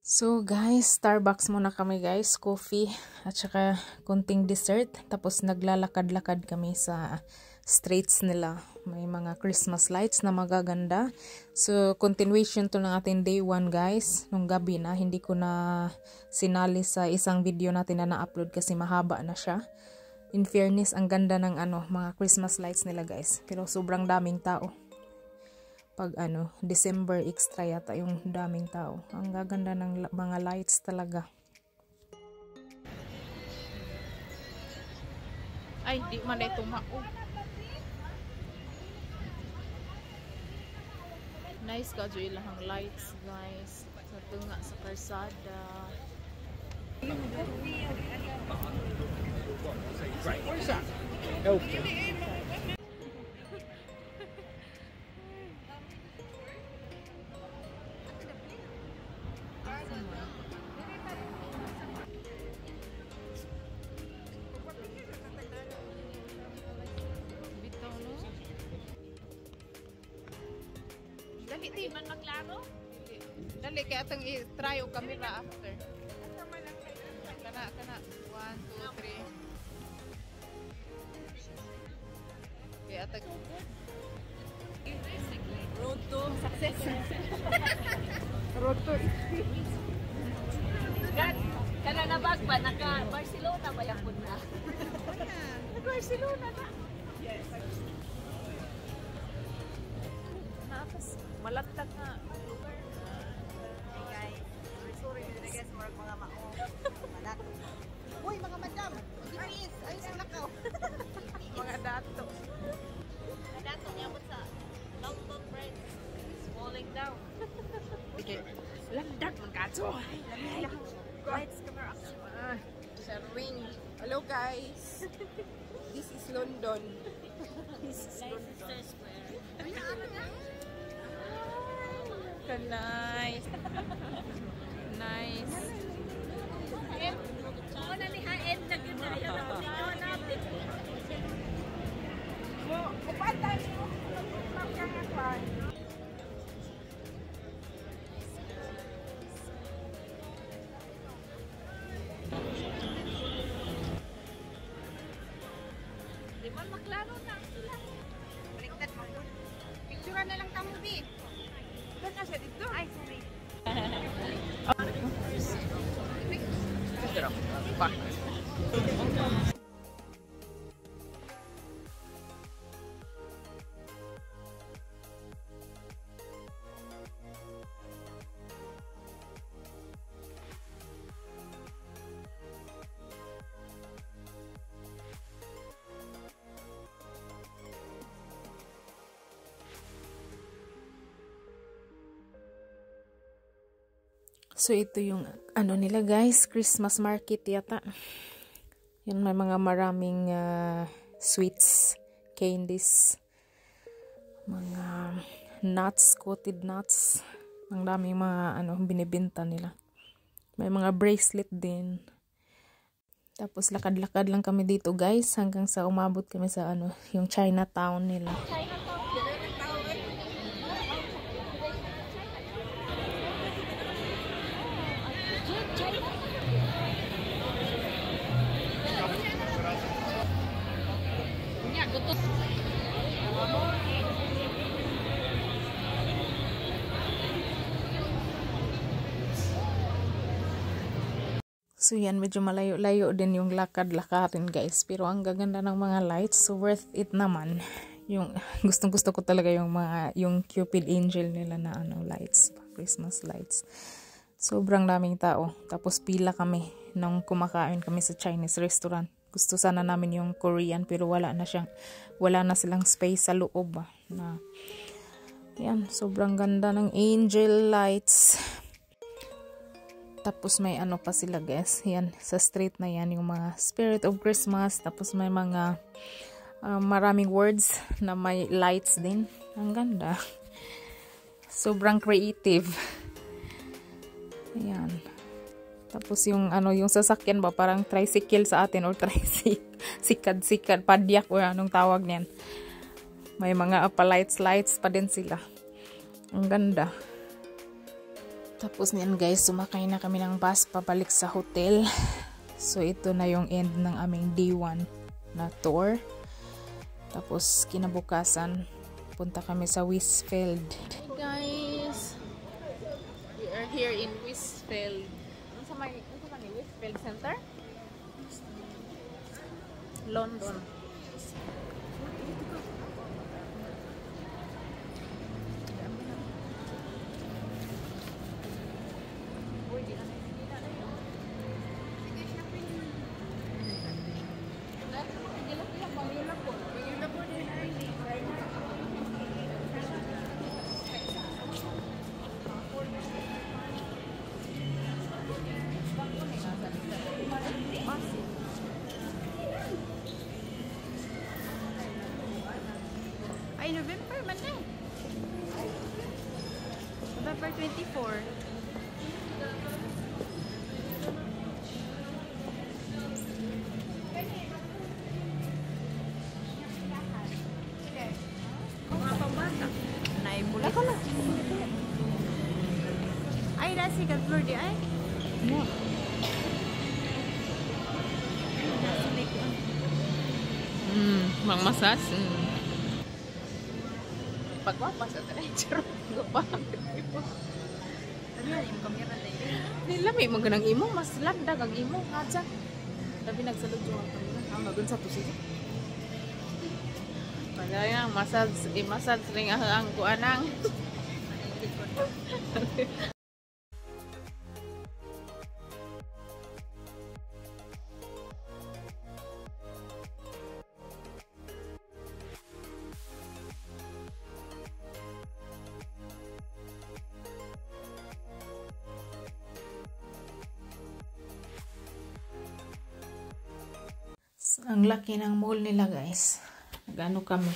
So guys, Starbucks muna kami guys, coffee at saka konting dessert. Tapos naglalakad-lakad kami sa streets nila. May mga Christmas lights na magaganda. So continuation to ng ating day 1 guys. Nung gabi na, hindi ko na sinali sa isang video natin na na-upload kasi mahaba na siya. In fairness, ang ganda ng mga Christmas lights nila guys. Pero sobrang daming tao. Pag December extra yata yung daming tao. Ang gaganda ng mga lights talaga. Ay, di man ay tumao. Nice ka jo ilang lights, guys. Sa tunga sa karsada. Where's that? Dali, di man maklaro? Dali, kaya itong i-try o camera after. Kana. 1, 2, 3. Kaya itong... Road to success. Road to Kana na bagba, naka-Barcelona ba yan po na? Naka-Barcelona na. Yes. Malatag na. Hey guys, sorry na guys, mga mao. Malat. Uy, mga madam, please, ayos na nakaw. Mga dato. Mga dato niya mo sa Downtown Friends. It's falling down. Okay. Landag man kato. Lights, camera, action. Sa ring. Hello guys. This is London. This is Leicester Square. Nice. Nice. Oo na ni Haen na yun na yun. Tingnan natin. Kupatay mo. Magkakakuan. Di man maklaro na sila. Baliktad mo doon. Picturean na lang kamo, Bi. Doon na siya dito. Ay, sorry. So ito yung nila guys, Christmas market yata. Yan, may mga maraming sweets, candies, mga nuts, coated nuts. Ang daming mga binibenta nila. May mga bracelet din. Tapos lakad-lakad lang kami dito guys hanggang sa umabot kami sa yung Chinatown nila. So yan, medyo malayo-layo din yung lakad-lakarin guys. Pero ang gaganda ng mga lights. So worth it naman. Yung gustong-gusto ko talaga yung Cupid Angel nila na lights. Christmas lights. Sobrang daming tao. Tapos pila kami nung kumakain kami sa Chinese restaurant. Gusto sana namin yung Korean pero wala na silang space sa loob. Yan, sobrang ganda ng angel lights. Tapos may pa sila guys. Yan, sa street na yan yung mga Spirit of Christmas. Tapos may mga maraming words na may lights din. Ang ganda. Sobrang creative. Ayan. Tapos yung yung sasakyan ba parang tricycle sa atin or sikad padyak o anong tawag niyan. May mga lights pa din sila. Ang ganda. Tapos niyan guys, sumakay na kami ng bus pabalik sa hotel. So ito na yung end ng aming day 1 na tour. Tapos kinabukasan, punta kami sa Westfield. Hey guys! We are here in Westfield. Ano sa may Westfield Center? London. Ay, November man na. November 24. Mga pambata. Naibulit. Ako na. Ay, nasi ka floor di ay. No. Mang masas. Pagwapas at nature. Yung kamera na yun. Nilami mo ganang imo, mas landag ang imo. Kadya. Sabi nagsalod yung kamera. Ang dun sa tusig. Malaya, massage ring ang kuanang. Ang laki ng mall nila guys. Gano kami.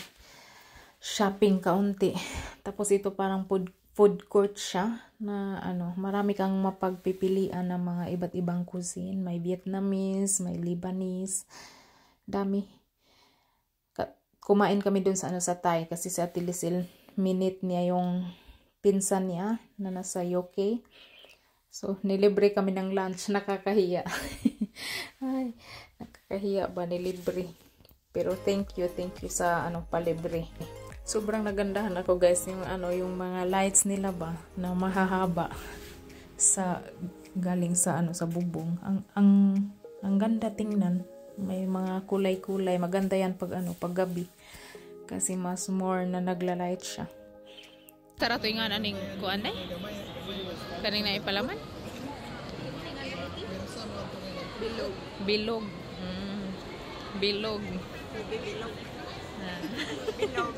Shopping kaunti. Tapos ito parang food court siya. Na ano, marami kang mapagpipilian ng mga iba't ibang cuisine. May Vietnamese, may Lebanese. Dami. Kumain kami dun sa ano sa Thai. Kasi sa Ate Lisil, minute niya yung pinsan niya na nasa UK. So, nilibre kami ng lunch. Nakakahiya. Ay, nakakahiya ba nilibre? Pero thank you sa ano palibre. Sobrang nagandahan ako guys yung ano yung mga lights nila ba na mahahaba sa galing sa ano sa bubong. Ang ganda tingnan. May mga kulay-kulay. Maganda yan pag ano pag gabi. Kasi mas more na nagla-light siya. Tara to nga naning kuan day. Kaning na ipalaman. Bilog. Bilog. Bilog. Bilog.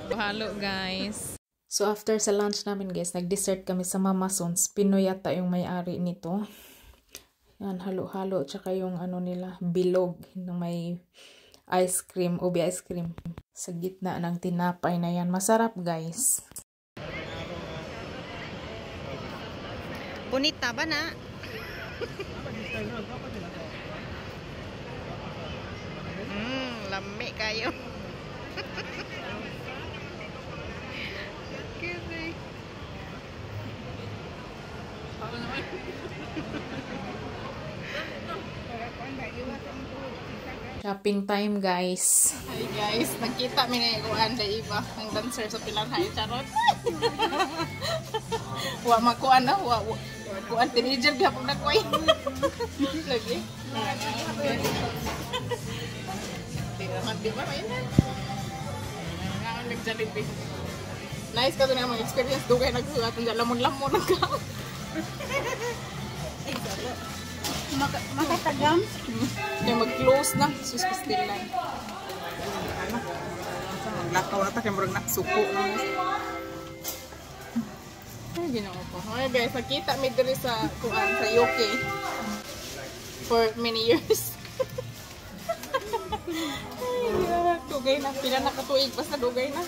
Bahalo guys. So after sa lunch namin guys, nag-dessert kami sa Mama Sons. Pinoy yata yung may-ari nito. Yan, halo-halo. Tsaka yung ano nila, bilog. Na may ice cream, ubi ice cream. Sa gitna ng tinapay na yan. Masarap guys. Bonita ba na? Lami kayo. Shopping time guys. Hi guys, nakita mi na yung anda iba ang dancer sa Pilar High charot. Wa makuan na, wa kuan teenager gyapon na koy. Lagi. Di ba may na? Nga nagjalibig. Nice ka to na mga experience dugay nagsulat ng lamon-lamon ka. Makatagam? Kaya mag-close na. Sus still lang. Maglakaw ata kaya murag naksuko lang. Ay, ginawa po. Okay guys, nakita mi diri sa kuan sa UK for many years. Ay, dugay na. Pila na katuig. Basta dugay na.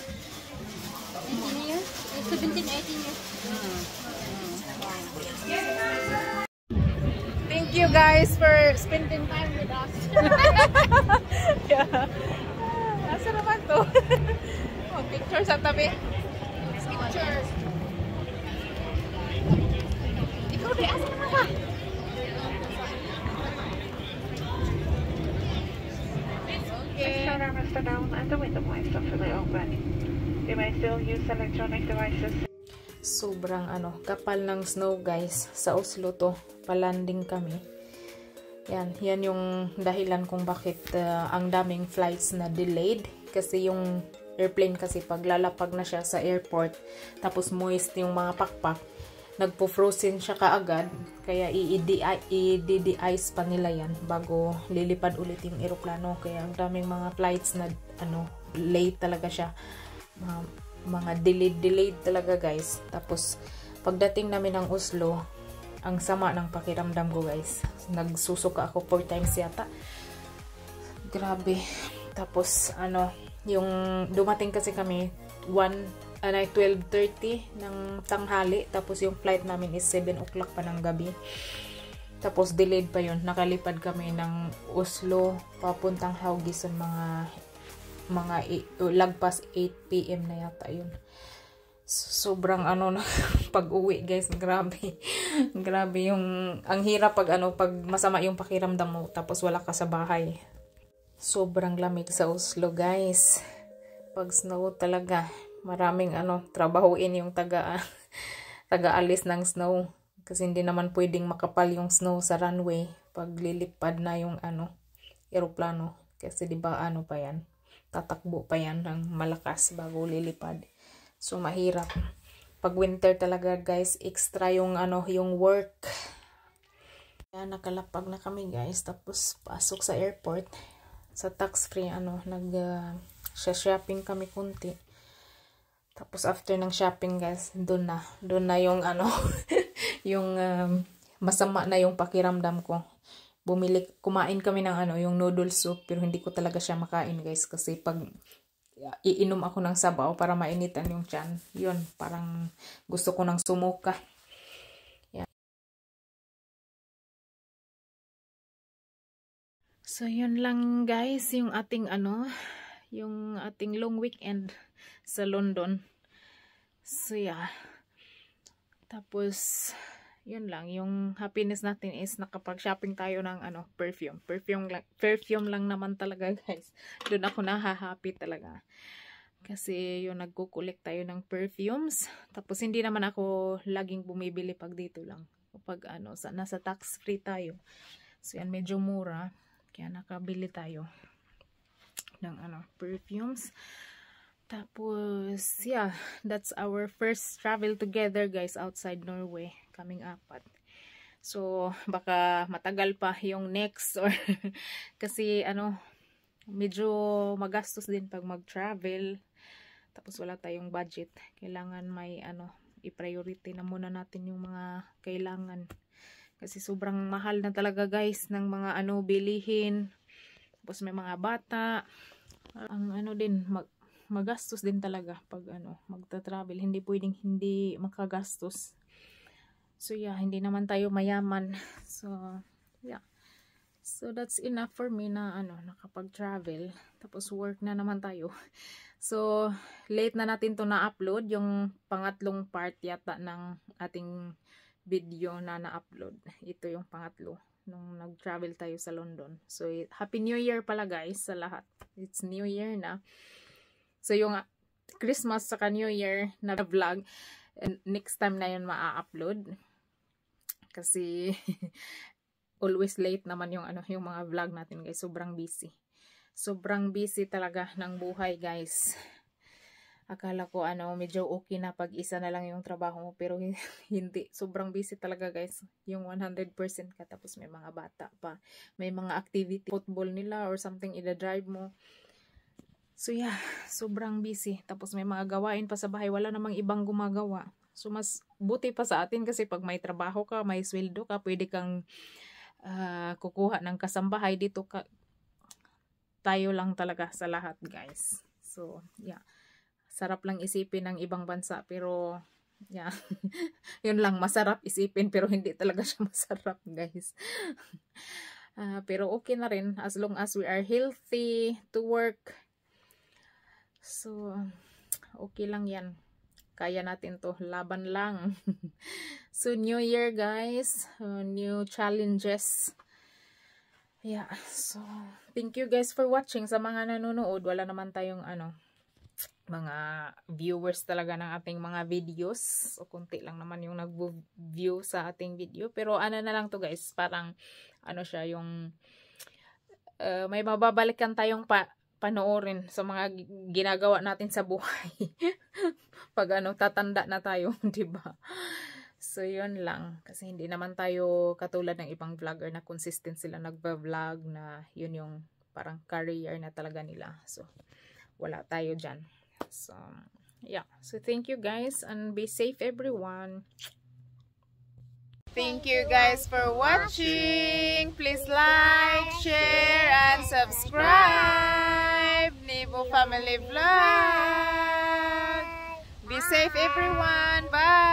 18 years? 17, 18 years. Thank you guys for spending time with us. Yeah. Asa naman to? Oh, picture sa tabi. Pictures. may still use electronic devices. Sobrang kapal ng snow guys. Sa Oslo to, palanding kami. Yan yung dahilan kung bakit ang daming flights na delayed. Kasi yung airplane kasi pag lalapag na siya sa airport, tapos moist yung mga pakpak, nagpo-frozen siya kaagad. Kaya i-de-ice pa nila yan bago lilipad ulit yung eroplano. Kaya ang daming mga flights na late talaga siya. Mga delayed talaga guys. Tapos pagdating namin ng Oslo, ang sama ng pakiramdam ko guys. Nagsusuka ako 4 times yata. Grabe. Tapos yung dumating kasi kami 12:30 ng tanghali. Tapos yung flight namin is 7 o'clock pa ng gabi. Tapos delayed pa yun. Nakalipad kami ng Oslo papuntang Haugesund mga lagpas 8 PM na yata yun. Sobrang pag-uwi guys, grabe. Grabe yung ang hirap pag masama yung pakiramdam mo tapos wala ka sa bahay. Sobrang lamig sa Oslo guys. Pag snow talaga, maraming trabahuin yung taga-alis ng snow kasi hindi naman pwedeng makapal yung snow sa runway pag lilipad na yung eroplano kasi di ba pa yan, tatakbo pa yan ng malakas bago lilipad. So mahirap. Pag winter talaga guys, extra yung yung work. Kaya nakalapag na kami guys, tapos pasok sa airport. Sa tax free shopping kami kunti. Tapos after ng shopping guys, doon na yung yung masama na yung pakiramdam ko. Kumain kami ng yung noodle soup, pero hindi ko talaga siya makain guys kasi pag iinom ako ng sabaw para mainitan yung tiyan, yun parang gusto ko ng sumuka. Yan. So yun lang guys yung ating yung ating long weekend sa London. So yeah. Tapos yun lang, yung happiness natin is nakapag-shopping tayo ng perfume. Perfume lang naman talaga guys. Doon ako nahahappy talaga. Kasi yung nagkukulik tayo ng perfumes. Tapos hindi naman ako laging bumibili pag dito lang. Pag nasa tax free tayo. So yan, medyo mura. Kaya nakabili tayo ng perfumes. Tapos yeah, that's our first travel together guys outside Norway. Kaming 4. So baka matagal pa yung next or kasi medyo magastos din pag mag-travel. Tapos wala tayong budget. Kailangan may i-priority na muna natin yung mga kailangan. Kasi sobrang mahal na talaga guys ng mga bilihin. Tapos may mga bata. Ang din magastos din talaga pag magta-travel. Hindi pwedeng hindi makagastos. So yeah, hindi naman tayo mayaman. So yeah. So that's enough for me na nakapag-travel. Tapos work na naman tayo. So late na natin to na-upload yung pangatlong part yata ng ating video na na-upload. Ito yung pangatlo nung nag-travel tayo sa London. So Happy New Year pala guys sa lahat. It's New Year na. So yung Christmas saka New Year na vlog, next time na yun ma-upload. Kasi always late naman yung yung mga vlog natin guys. Sobrang busy. Sobrang busy talaga ng buhay guys. Akala ko medyo okay na pag isa na lang yung trabaho mo, pero hindi. Sobrang busy talaga guys. Yung 100% ka, tapos may mga bata pa. May mga activity, football nila or something ida-drive mo. So yeah, sobrang busy. Tapos may mga gawain pa sa bahay. Wala namang ibang gumagawa. So mas buti pa sa atin kasi pag may trabaho ka, may sweldo ka, pwede kang kukuha ng kasambahay. Dito tayo lang talaga sa lahat guys. So yeah, sarap lang isipin ng ibang bansa, pero yeah, yun lang, masarap isipin pero hindi talaga siya masarap guys. Pero okay na rin as long as we are healthy to work. So okay lang yan. Kaya natin to, laban lang. So New Year guys, new challenges. Yeah, so thank you guys for watching. Sa mga nanonood, wala naman tayong mga viewers talaga ng ating mga videos. So, kunti lang naman yung nag-view sa ating video. Pero ano na lang to guys, parang ano siya, yung may mababalikan tayong panoorin sa mga ginagawa natin sa buhay. Pag ano, tatanda na tayo, di ba? So, yun lang. Kasi hindi naman tayo katulad ng ibang vlogger na consistent sila nagba-vlog na yun yung parang career na talaga nila. So, wala tayo dyan. So, yeah. So, thank you guys and be safe everyone. Thank you guys for watching. Please like, share, and subscribe. Nibo Family Vlog. Be safe everyone. Bye.